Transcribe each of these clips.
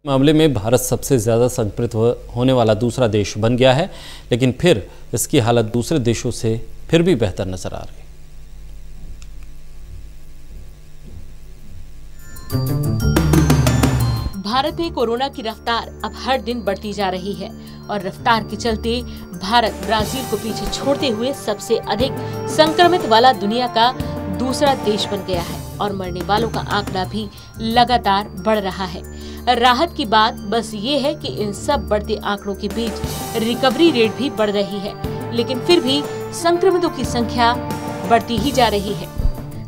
मामले में भारत सबसे ज्यादा संक्रमित होने वाला दूसरा देश बन गया है, लेकिन फिर इसकी हालत दूसरे देशों से फिर भी बेहतर नजर आ रही है। भारत में कोरोना की रफ्तार अब हर दिन बढ़ती जा रही है और रफ्तार के चलते भारत ब्राजील को पीछे छोड़ते हुए सबसे अधिक संक्रमित वाला दुनिया का दूसरा देश बन गया है और मरने वालों का आंकड़ा भी लगातार बढ़ रहा है। राहत की बात बस ये है कि इन सब बढ़ते आंकड़ों के बीच रिकवरी रेट भी बढ़ रही है, लेकिन फिर भी संक्रमितों की संख्या बढ़ती ही जा रही है।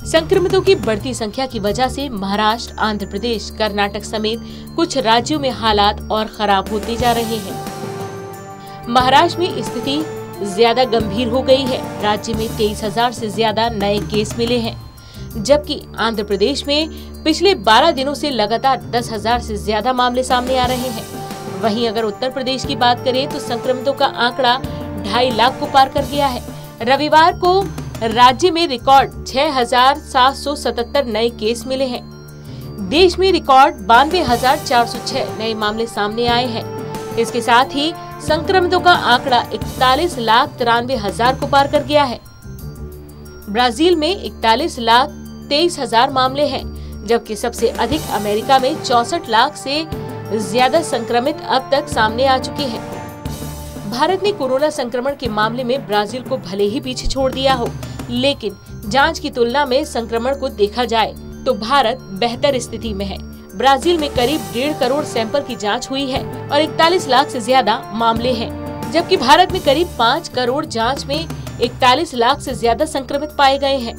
संक्रमितों की बढ़ती संख्या की वजह से महाराष्ट्र, आंध्र प्रदेश, कर्नाटक समेत कुछ राज्यों में हालात और खराब होते जा रहे हैं। महाराष्ट्र में स्थिति ज्यादा गंभीर हो गई है। राज्य में 23,000 से ज्यादा नए केस मिले हैं, जबकि आंध्र प्रदेश में पिछले 12 दिनों से लगातार 10,000 से ज्यादा मामले सामने आ रहे हैं। वहीं अगर उत्तर प्रदेश की बात करें तो संक्रमितों का आंकड़ा 2.5 लाख को पार कर गया है। रविवार को राज्य में रिकॉर्ड 6,777 नए केस मिले हैं। देश में रिकॉर्ड 92,406 नए मामले सामने आए हैं। इसके साथ ही संक्रमितों का आंकड़ा 41,93,000 को पार कर गया है। ब्राजील में 41,23,000 मामले हैं, जबकि सबसे अधिक अमेरिका में 64 लाख से ज्यादा संक्रमित अब तक सामने आ चुके हैं। भारत ने कोरोना संक्रमण के मामले में ब्राजील को भले ही पीछे छोड़ दिया हो, लेकिन जांच की तुलना में संक्रमण को देखा जाए तो भारत बेहतर स्थिति में है। ब्राजील में करीब 1.5 करोड़ सैंपल की जांच हुई है और 41 लाख से ज्यादा मामले हैं, जबकि भारत में करीब 5 करोड़ जांच में 41 लाख से ज्यादा संक्रमित पाए गए हैं।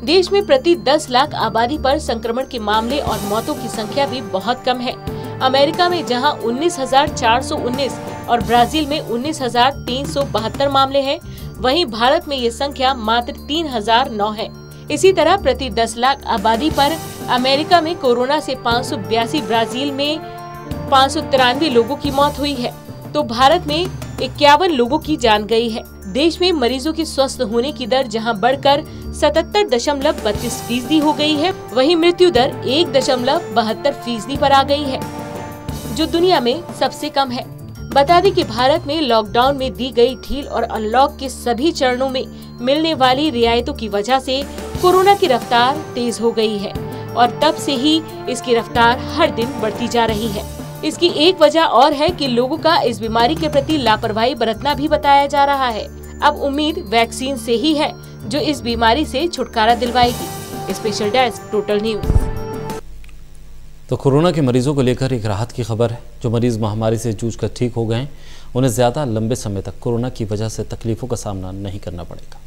देश में प्रति 10 लाख आबादी पर संक्रमण के मामले और मौतों की संख्या भी बहुत कम है। अमेरिका में जहां 19,419 और ब्राजील में 19,372 मामले हैं, वहीं भारत में ये संख्या मात्र 3,009 है। इसी तरह प्रति 10 लाख आबादी पर अमेरिका में कोरोना से 582, ब्राजील में 593 लोगों की मौत हुई है, तो भारत में 51 लोगों की जान गई है। देश में मरीजों के स्वस्थ होने की दर जहां बढ़कर 77.32% हो गई है, वहीं मृत्यु दर 1.72% पर आ गई है, जो दुनिया में सबसे कम है। बता दें कि भारत में लॉकडाउन में दी गई ढील और अनलॉक के सभी चरणों में मिलने वाली रियायतों की वजह से कोरोना की रफ्तार तेज हो गई है और तब से ही इसकी रफ्तार हर दिन बढ़ती जा रही है। इसकी एक वजह और है कि लोगों का इस बीमारी के प्रति लापरवाही बरतना भी बताया जा रहा है। अब उम्मीद वैक्सीन से ही है, जो इस बीमारी से छुटकारा दिलवाएगी। Special desk, total news. तो कोरोना के मरीजों को लेकर एक राहत की खबर है। जो मरीज महामारी से जूझकर ठीक हो गए हैं, उन्हें ज्यादा लंबे समय तक कोरोना की वजह से तकलीफों का सामना नहीं करना पड़ेगा।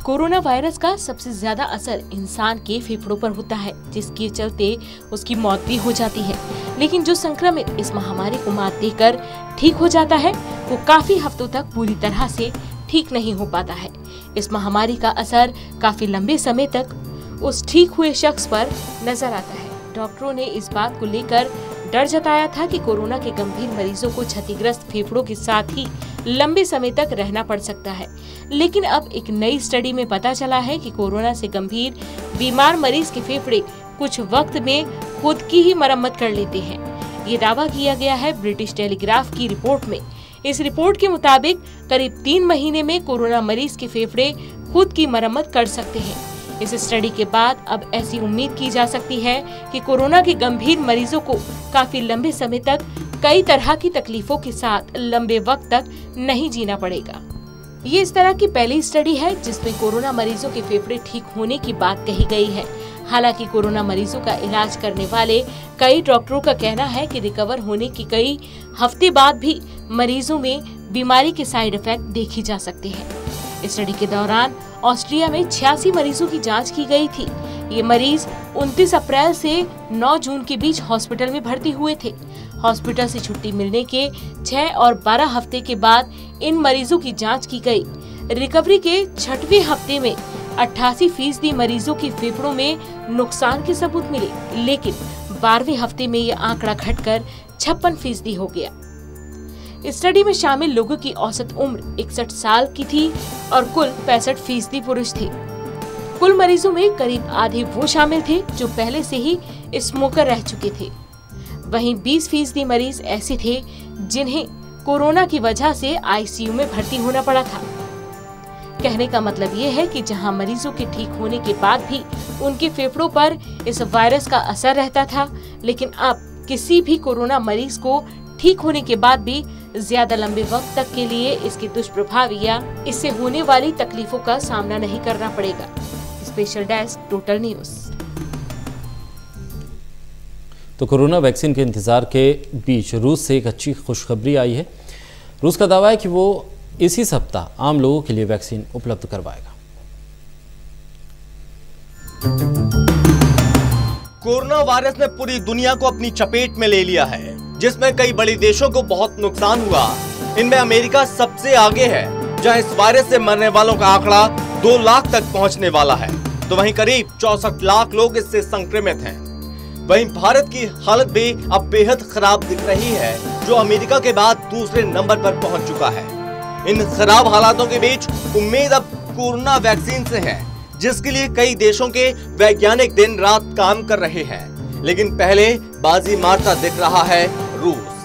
कोरोना वायरस का सबसे ज्यादा असर इंसान के फेफड़ों पर होता है, जिसके चलते उसकी मौत भी हो जाती है। लेकिन जो संक्रमित इस महामारी को मात देकर ठीक हो जाता है, वो काफी हफ्तों तक पूरी तरह से ठीक नहीं हो पाता है। इस महामारी का असर काफी लंबे समय तक उस ठीक हुए शख्स पर नजर आता है। डॉक्टरों ने इस बात को लेकर डर जताया था कि कोरोना के गंभीर मरीजों को क्षतिग्रस्त फेफड़ों के साथ ही लंबे समय तक रहना पड़ सकता है। लेकिन अब एक नई स्टडी में पता चला है कि कोरोना से गंभीर बीमार मरीज के फेफड़े कुछ वक्त में खुद की ही मरम्मत कर लेते हैं। ये दावा किया गया है ब्रिटिश टेलीग्राफ की रिपोर्ट में। इस रिपोर्ट के मुताबिक करीब 3 महीने में कोरोना मरीज के फेफड़े खुद की मरम्मत कर सकते हैं। इस स्टडी के बाद अब ऐसी उम्मीद की जा सकती है कि कोरोना के गंभीर मरीजों को काफी लंबे समय तक कई तरह की तकलीफों के साथ लंबे वक्त तक नहीं जीना पड़ेगा। ये इस तरह की पहली स्टडी है जिसमें कोरोना मरीजों के फेफड़े ठीक होने की बात कही गई है। हालांकि कोरोना मरीजों का इलाज करने वाले कई डॉक्टरों का कहना है कि रिकवर होने की कई हफ्ते बाद भी मरीजों में बीमारी के साइड इफेक्ट देखे जा सकते हैं। स्टडी के दौरान ऑस्ट्रिया में 86 मरीजों की जांच की गई थी। ये मरीज 29 अप्रैल से 9 जून के बीच हॉस्पिटल में भर्ती हुए थे। हॉस्पिटल से छुट्टी मिलने के 6 और 12 हफ्ते के बाद इन मरीजों की जांच की गई। रिकवरी के 6वें हफ्ते में 88% मरीजों के फेफड़ों में नुकसान के सबूत मिले, लेकिन 12वें हफ्ते में ये आंकड़ा घटकर 56% हो गया। स्टडी में शामिल लोगों की औसत उम्र 61 साल की थी और कुल 65% पुरुष थे। कुल मरीजों में करीब आधे वो शामिल थे जो पहले से ही स्मोकर रह चुके थे। वहीं 20% मरीज ऐसे थे जिन्हें कोरोना की वजह से आईसीयू में भर्ती होना पड़ा था। कहने का मतलब ये है कि जहां मरीजों के ठीक होने के बाद भी उनके फेफड़ों पर इस वायरस का असर रहता था, लेकिन अब किसी भी कोरोना मरीज को ठीक होने के बाद भी ज्यादा लंबे वक्त तक के लिए इसके दुष्प्रभाव या इससे होने वाली तकलीफों का सामना नहीं करना पड़ेगा। Special desk, total news. तो कोरोना वैक्सीन के इंतजार के बीच रूस से एक अच्छी खुशखबरी आई है। रूस का दावा है कि वो इसी सप्ताह आम लोगों के लिए वैक्सीन उपलब्ध करवाएगा। कोरोना वायरस ने पूरी दुनिया को अपनी चपेट में ले लिया है, जिसमें कई बड़े देशों को बहुत नुकसान हुआ। इनमें अमेरिका सबसे आगे है, जहां इस वायरस से मरने वालों का आंकड़ा 2 लाख तक पहुंचने वाला है, तो वहीं करीब 64 लाख लोग इससे संक्रमित हैं। वहीं भारत की हालत भी अब बेहद खराब दिख रही है, जो अमेरिका के बाद दूसरे नंबर पर पहुंच चुका है। इन खराब हालातों के बीच उम्मीद अब कोरोना वैक्सीन से है, जिसके लिए कई देशों के वैज्ञानिक दिन रात काम कर रहे हैं। लेकिन पहले बाजी मारता दिख रहा है रूस।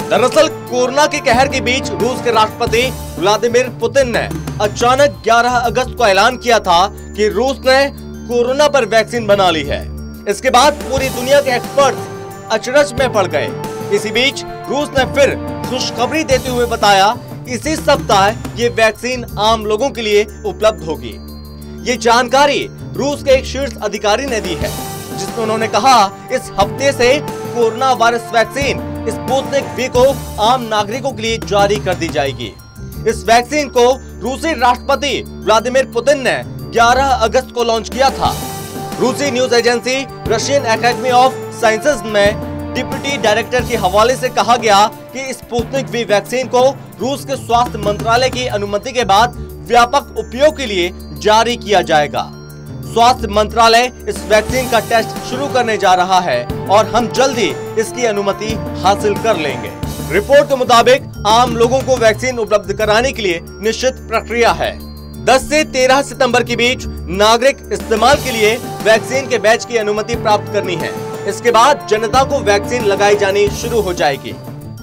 दरअसल कोरोना के कहर के बीच रूस के राष्ट्रपति व्लादिमीर पुतिन ने अचानक 11 अगस्त को ऐलान किया था कि रूस ने कोरोना पर वैक्सीन बना ली है। इसके बाद पूरी दुनिया के एक्सपर्ट्स अचरज में पड़ गए। इसी बीच रूस ने फिर खुशखबरी देते हुए बताया इसी सप्ताह ये वैक्सीन आम लोगों के लिए उपलब्ध होगी। ये जानकारी रूस के एक शीर्ष अधिकारी ने दी है, जिसमें उन्होंने कहा इस हफ्ते से corona virus vaccine Sputnik V को आम नागरिकों के लिए जारी कर दी जाएगी। इस वैक्सीन को रूसी राष्ट्रपति व्लादिमीर पुतिन ने 11 अगस्त को लॉन्च किया था। रूसी news agency Russian academy of sciences में डिप्टी डायरेक्टर के हवाले से कहा गया कि स्पुतनिक वी वैक्सीन को रूस के स्वास्थ्य मंत्रालय की अनुमति के बाद व्यापक उपयोग के लिए जारी किया जाएगा। स्वास्थ्य मंत्रालय इस वैक्सीन का टेस्ट शुरू करने जा रहा है और हम जल्दी इसकी अनुमति हासिल कर लेंगे। रिपोर्ट के मुताबिक आम लोगों को वैक्सीन उपलब्ध कराने के लिए निश्चित प्रक्रिया है। 10 से 13 सितंबर के बीच नागरिक इस्तेमाल के लिए वैक्सीन के बैच की अनुमति प्राप्त करनी है। इसके बाद जनता को वैक्सीन लगाई जानी शुरू हो जाएगी।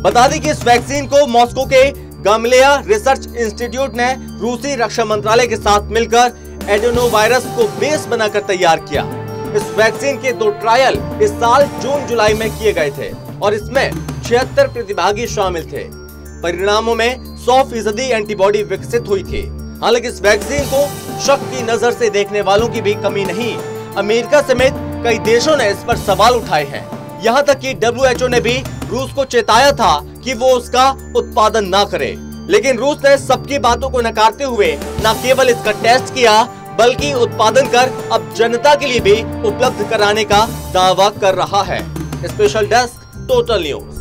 बता दें कि इस वैक्सीन को मॉस्को के गामलेया रिसर्च इंस्टीट्यूट ने रूसी रक्षा मंत्रालय के साथ मिलकर एडेनोवायरस को बेस बनाकर तैयार किया। इस वैक्सीन के 2 ट्रायल इस साल जून-जुलाई में किए गए थे और इसमें 76 प्रतिभागी शामिल थे। परिणामों में 100% एंटीबॉडी विकसित हुई थी। हालांकि इस वैक्सीन को शक की नजर से देखने वालों की भी कमी नहीं। अमेरिका समेत कई देशों ने इस पर सवाल उठाए हैं। यहाँ तक कि WHO ने भी रूस को चेताया था कि वो उसका उत्पादन ना करे, लेकिन रूस ने सबकी बातों को नकारते हुए न केवल इसका टेस्ट किया बल्कि उत्पादन कर अब जनता के लिए भी उपलब्ध कराने का दावा कर रहा है। Special desk, total news.